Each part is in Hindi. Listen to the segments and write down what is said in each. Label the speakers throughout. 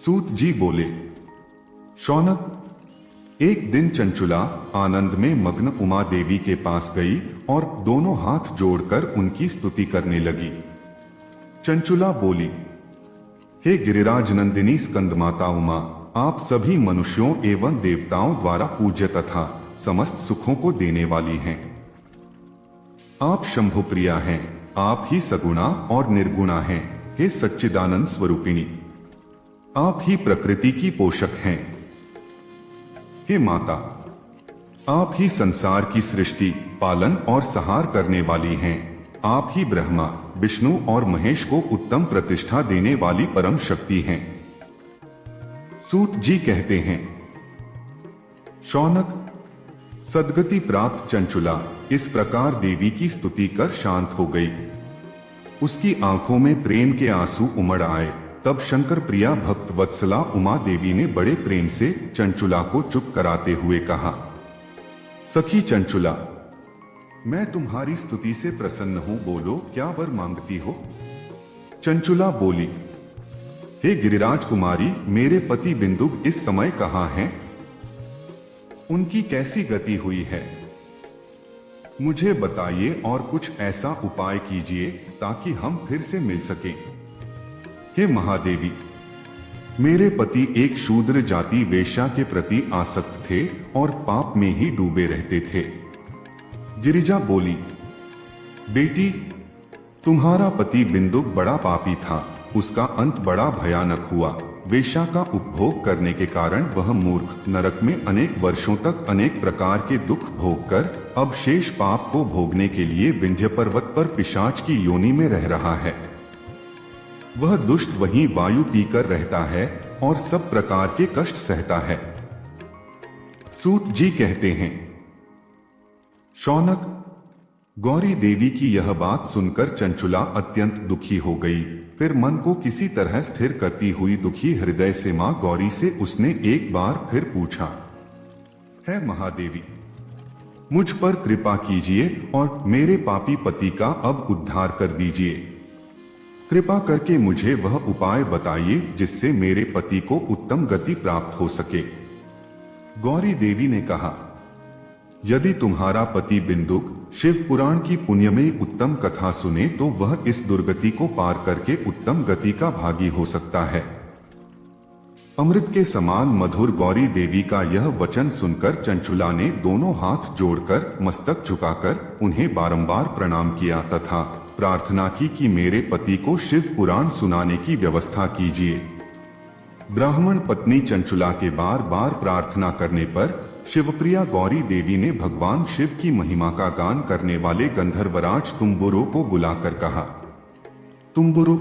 Speaker 1: सूत जी बोले, शौनक, एक दिन चंचुला आनंद में मग्न उमा देवी के पास गई और दोनों हाथ जोड़कर उनकी स्तुति करने लगी। चंचुला बोली, हे गिरिराज नंदिनी स्कंदमाता उमा, आप सभी मनुष्यों एवं देवताओं द्वारा पूज्य तथा समस्त सुखों को देने वाली हैं। आप शंभुप्रिया हैं, आप ही सगुणा और निर्गुणा हैं। हे सच्चिदानंद स्वरूपिणी, आप ही प्रकृति की पोषक हैं। हे माता, आप ही संसार की सृष्टि, पालन और संहार करने वाली हैं। आप ही ब्रह्मा, विष्णु और महेश को उत्तम प्रतिष्ठा देने वाली परम शक्ति हैं। सूत जी कहते हैं, शौनक, सद्गति प्राप्त चंचुला इस प्रकार देवी की स्तुति कर शांत हो गई। उसकी आंखों में प्रेम के आंसू उमड़ आए। तब शंकर प्रिया भक्त वत्सला उमा देवी ने बड़े प्रेम से चंचुला को चुप कराते हुए कहा, सखी चंचुला, मैं तुम्हारी स्तुति से प्रसन्न हूं, बोलो क्या वर मांगती हो। चंचुला बोली, हे गिरिराज कुमारी, मेरे पति बिंदुक इस समय कहाँ हैं? उनकी कैसी गति हुई है, मुझे बताइए और कुछ ऐसा उपाय कीजिए ताकि हम फिर से मिल सकें। हे महादेवी, मेरे पति एक शूद्र जाति वेश्या के प्रति आसक्त थे और पाप में ही डूबे रहते थे। गिरिजा बोली, बेटी, तुम्हारा पति बिंदुक बड़ा पापी था, उसका अंत बड़ा भयानक हुआ। वेश्या का उपभोग करने के कारण वह मूर्ख नरक में अनेक वर्षों तक अनेक प्रकार के दुख भोग कर अब शेष पाप को भोगने के लिए विंध्य पर्वत पर पिशाच की योनि में रह रहा है। वह दुष्ट वहीं वायु पीकर रहता है और सब प्रकार के कष्ट सहता है। सूत जी कहते हैं, शौनक, गौरी देवी की यह बात सुनकर चंचुला अत्यंत दुखी हो गई। फिर मन को किसी तरह स्थिर करती हुई दुखी हृदय से मां गौरी से उसने एक बार फिर पूछा, है महादेवी, मुझ पर कृपा कीजिए और मेरे पापी पति का अब उद्धार कर दीजिए। कृपा करके मुझे वह उपाय बताइए जिससे मेरे पति को उत्तम गति प्राप्त हो सके। गौरी देवी ने कहा, यदि तुम्हारा पति बिंदुक शिव पुराण की पुण्यमयी उत्तम कथा सुने तो वह इस दुर्गति को पार करके उत्तम गति का भागी हो सकता है। अमृत के समान मधुर गौरी देवी का यह वचन सुनकर चंचुला ने दोनों हाथ जोड़कर मस्तक झुकाकर उन्हें बारंबार प्रणाम किया तथा प्रार्थना की कि मेरे पति को शिव पुराण सुनाने की व्यवस्था कीजिए। ब्राह्मण पत्नी चंचुला के बार बार प्रार्थना करने पर शिवप्रिया गौरी देवी ने भगवान शिव की महिमा का गान करने वाले गंधर्वराज तुम्बुरु को बुलाकर कहा, तुम्बुरु,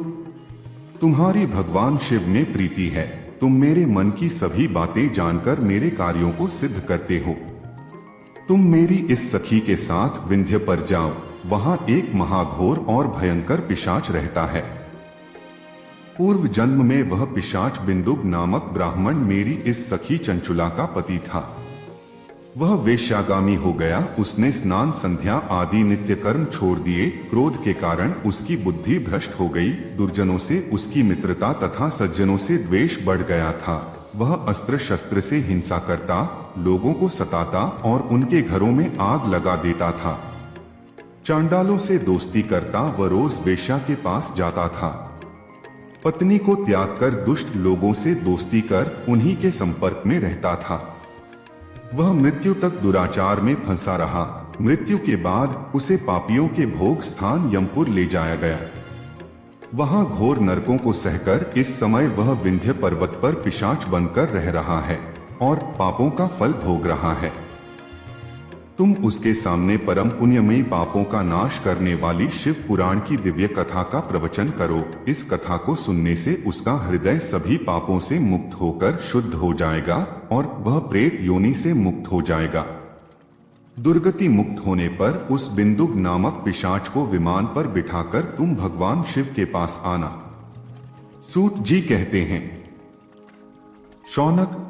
Speaker 1: तुम्हारी भगवान शिव में प्रीति है। तुम मेरे मन की सभी बातें जानकर मेरे कार्यों को सिद्ध करते हो। तुम मेरी इस सखी के साथ विंध्य पर जाओ, वहां एक महाघोर और भयंकर पिशाच रहता है। पूर्व जन्म में वह पिशाच बिंदुक नामक ब्राह्मण मेरी इस सखी चंचुला का पति था। वह वेश्यागामी हो गया। उसने स्नान संध्या आदि नित्य कर्म छोड़ दिए। क्रोध के कारण उसकी बुद्धि भ्रष्ट हो गई। दुर्जनों से उसकी मित्रता तथा सज्जनों से द्वेष बढ़ गया था। वह अस्त्र शस्त्र से हिंसा करता, लोगों को सताता और उनके घरों में आग लगा देता था। चांडालों से दोस्ती करता व रोज वेश्या के पास जाता था। पत्नी को त्याग कर दुष्ट लोगों से दोस्ती कर उन्हीं के संपर्क में रहता था। वह मृत्यु तक दुराचार में फंसा रहा। मृत्यु के बाद उसे पापियों के भोग स्थान यमपुर ले जाया गया। वहां घोर नरकों को सहकर इस समय वह विंध्य पर्वत पर पिशाच बनकर रह रहा है और पापों का फल भोग रहा है। तुम उसके सामने परम पुण्यमयी पापों का नाश करने वाली शिव पुराण की दिव्य कथा का प्रवचन करो। इस कथा को सुनने से उसका हृदय सभी पापों से मुक्त होकर शुद्ध हो जाएगा और वह प्रेत योनि से मुक्त हो जाएगा। दुर्गति मुक्त होने पर उस बिंदुक नामक पिशाच को विमान पर बिठाकर तुम भगवान शिव के पास आना। सूत जी कहते हैं, शौनक,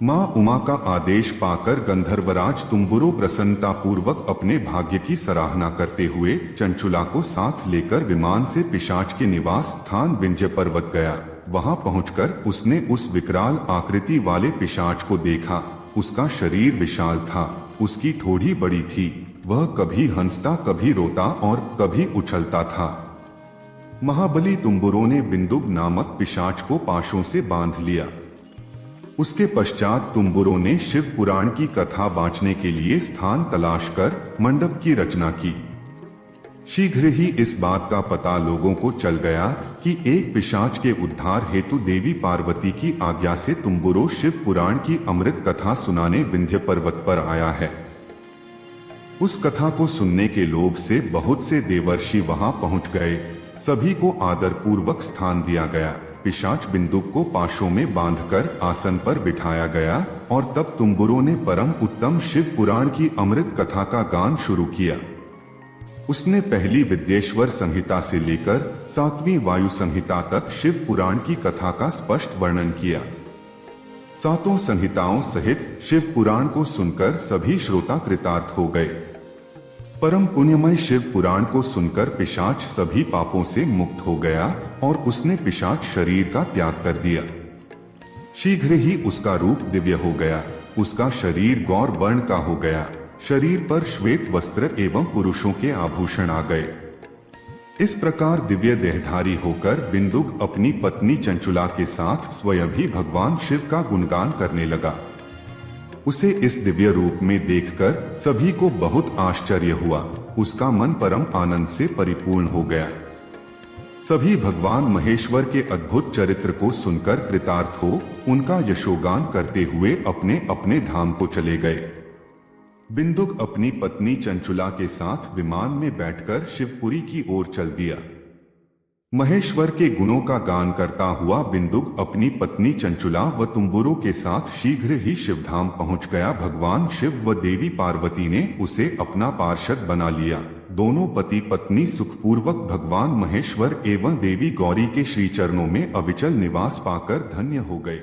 Speaker 1: मां उमा का आदेश पाकर गंधर्वराज तुम्बुरु प्रसन्नता पूर्वक अपने भाग्य की सराहना करते हुए चंचुला को साथ लेकर विमान से पिशाच के निवास स्थान विंध्य पर्वत गया। वहां पहुंचकर उसने उस विकराल आकृति वाले पिशाच को देखा। उसका शरीर विशाल था, उसकी ठोड़ी बड़ी थी, वह कभी हंसता, कभी रोता और कभी उछलता था। महाबली तुम्बुरों ने बिंदुक नामक पिशाच को पाशों से बांध लिया। उसके पश्चात तुम्बुरों ने शिव पुराण की कथा बांटने के लिए स्थान तलाश कर मंडप की रचना की। शीघ्र ही इस बात का पता लोगों को चल गया कि एक पिशाच के उद्धार हेतु देवी पार्वती की आज्ञा से तुम्बुरो शिव पुराण की अमृत कथा सुनाने विंध्य पर्वत पर आया है। उस कथा को सुनने के लोभ से बहुत से देवर्षि वहां पहुंच गए। सभी को आदर पूर्वक स्थान दिया गया। पिशाच बिंदुक को पाशों में बांधकर आसन पर बिठाया गया और तब तुम्बुरो ने परम उत्तम शिव पुराण की अमृत कथा का गान शुरू किया। उसने पहली विद्येश्वर संहिता से लेकर 7वीं वायु संहिता तक शिव पुराण की कथा का स्पष्ट वर्णन किया। 7 संहिताओं सहित शिव पुराण को सुनकर सभी श्रोता कृतार्थ हो गए। परम पुण्यमय शिव पुराण को सुनकर पिशाच सभी पापों से मुक्त हो गया और उसने पिशाच शरीर का त्याग कर दिया। शीघ्र ही उसका रूप दिव्य हो गया। उसका शरीर गौर वर्ण का हो गया। शरीर पर श्वेत वस्त्र एवं पुरुषों के आभूषण आ गए। इस प्रकार दिव्य देहधारी होकर बिंदुक अपनी पत्नी चंचुला के साथ स्वयं भी भगवान शिव का गुणगान करने लगा। उसे इस दिव्य रूप में देखकर सभी को बहुत आश्चर्य हुआ। उसका मन परम आनंद से परिपूर्ण हो गया। सभी भगवान महेश्वर के अद्भुत चरित्र को सुनकर कृतार्थ हो उनका यशोगान करते हुए अपने अपने धाम को चले गए। बिंदुक अपनी पत्नी चंचुला के साथ विमान में बैठकर शिवपुरी की ओर चल दिया। महेश्वर के गुणों का गान करता हुआ बिंदुक अपनी पत्नी चंचुला व तुम्बुरो के साथ शीघ्र ही शिवधाम पहुंच गया। भगवान शिव व देवी पार्वती ने उसे अपना पार्षद बना लिया। दोनों पति पत्नी सुखपूर्वक भगवान महेश्वर एवं देवी गौरी के श्री चरणों में अविचल निवास पाकर धन्य हो गए।